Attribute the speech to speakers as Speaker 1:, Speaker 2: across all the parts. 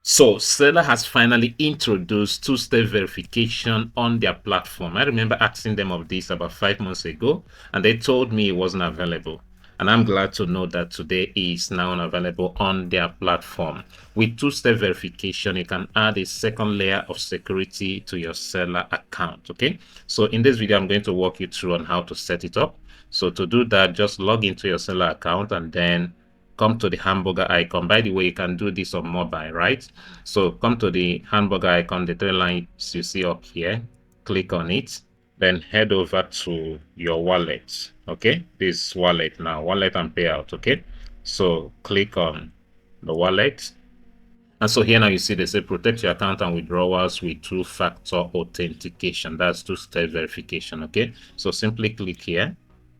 Speaker 1: So Selar has finally introduced two-step verification on their platform. I remember asking them of this about 5 months ago, and they told me it wasn't available. And I'm glad to know that today is now available on their platform. With two-step verification, you can add a second layer of security to your Selar account. Okay, so in this video, I'm going to walk you through on how to set it up. So to do that, just log into your Selar account and then come to the hamburger icon. By the way, you can do this on mobile, right? So come to the hamburger icon, the three lines you see up here, click on it, then head over to your wallet. Okay, this wallet now, wallet and payout. Okay, so click on the wallet. And so here now you see they say protect your account and withdrawals with two-factor authentication. That's two-step verification. Okay, so simply click here.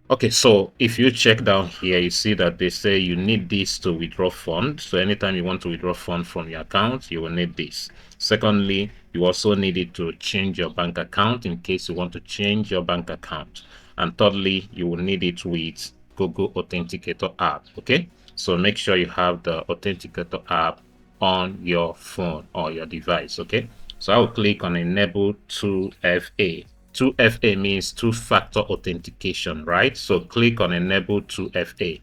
Speaker 1: Okay, so if you check down here, you see that they say you need this to withdraw funds. So anytime you want to withdraw funds from your account, you will need this. Secondly, you also need it to change your bank account in case you want to change your bank account. And thirdly, you will need it with Google Authenticator app. Okay, so make sure you have the Authenticator app on your phone or your device. Okay, so I will click on enable 2FA. 2FA means two-factor authentication, right? So click on enable 2FA.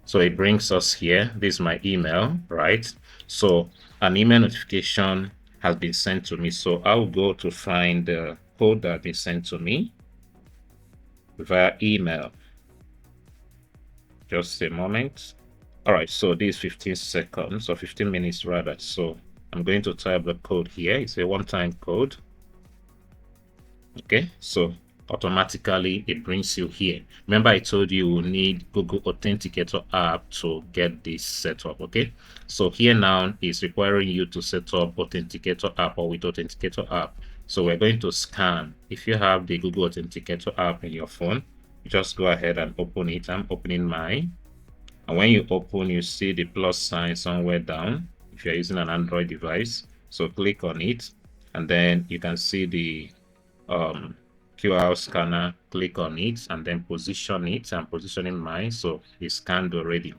Speaker 1: So it brings us here. This is my email, right? So an email notification has been sent to me. So I'll go to find the code that has been sent to me via email. Just a moment. All right, so this is 15 seconds or 15 minutes rather. So I'm going to type the code here. It's a one-time code. Okay, so automatically it brings you here. Remember I told you will need Google Authenticator app to get this set up. Okay, so here now is requiring you to set up Authenticator app or with Authenticator app. So we're going to scan. If you have the Google Authenticator app in your phone, just go ahead and open it. I'm opening mine, and when you open, you see the plus sign somewhere down if you're using an Android device. So click on it, and then you can see the QR scanner. Click on it and then position it. I'm positioning mine, so it's scanned already.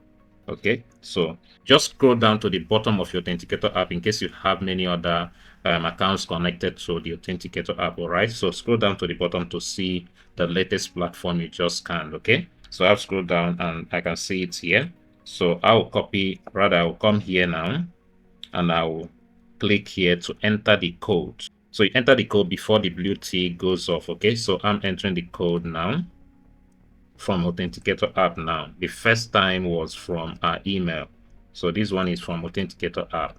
Speaker 1: Okay, so just scroll down to the bottom of your Authenticator app in case you have many other accounts connected to the Authenticator app. All right, so scroll down to the bottom to see the latest platform you just scanned. Okay, so I've scrolled down and I can see it here. So I'll come here now and I'll click here to enter the code. So you enter the code before the blue tick goes off. Okay, so I'm entering the code now from Authenticator app now. The first time was from our email. So this one is from Authenticator app.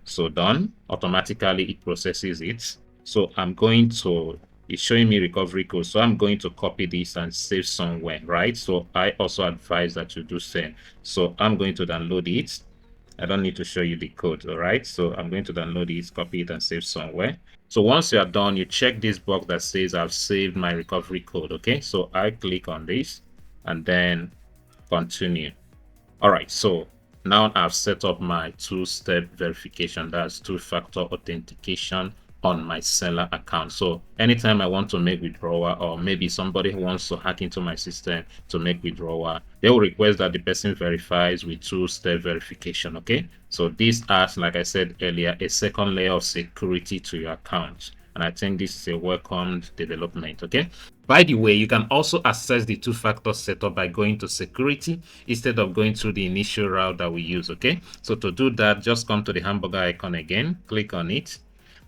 Speaker 1: So done. Automatically it processes it. So it's showing me recovery code. So I'm going to copy this and save somewhere, right? So I also advise that you do same. So I'm going to download it. I don't need to show you the code, all right? So I'm going to download it, copy it, and save somewhere. So once you are done, you check this box that says I've saved my recovery code, okay? So I click on this and then continue. All right, so now I've set up my two-step verification. That's two-factor authentication on my Selar account. So anytime I want to make withdrawal, or maybe somebody who wants to hack into my system to make withdrawal, they will request that the person verifies with two-step verification. Okay, so this adds, like I said earlier, a second layer of security to your account, and I think this is a welcomed development. Okay, by the way, you can also access the two-factor setup by going to security instead of going through the initial route that we use. Okay, so to do that, just come to the hamburger icon again, click on it.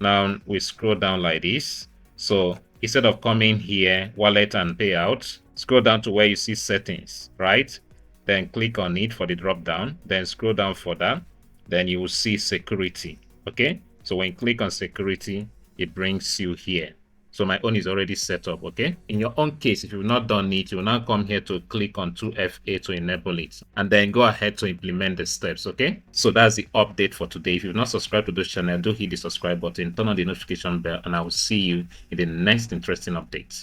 Speaker 1: Now we scroll down like this. So instead of coming here, wallet and payout, scroll down to where you see settings, right? Then click on it for the drop down, then scroll down for that. Then you will see security. Okay, so when you click on security, it brings you here. So my own is already set up. Okay, in your own case, if you've not done it, you will now come here to click on 2FA to enable it, and then go ahead to implement the steps. Okay, so that's the update for today. If you've not subscribed to this channel, do hit the subscribe button, turn on the notification bell, and I will see you in the next interesting updates.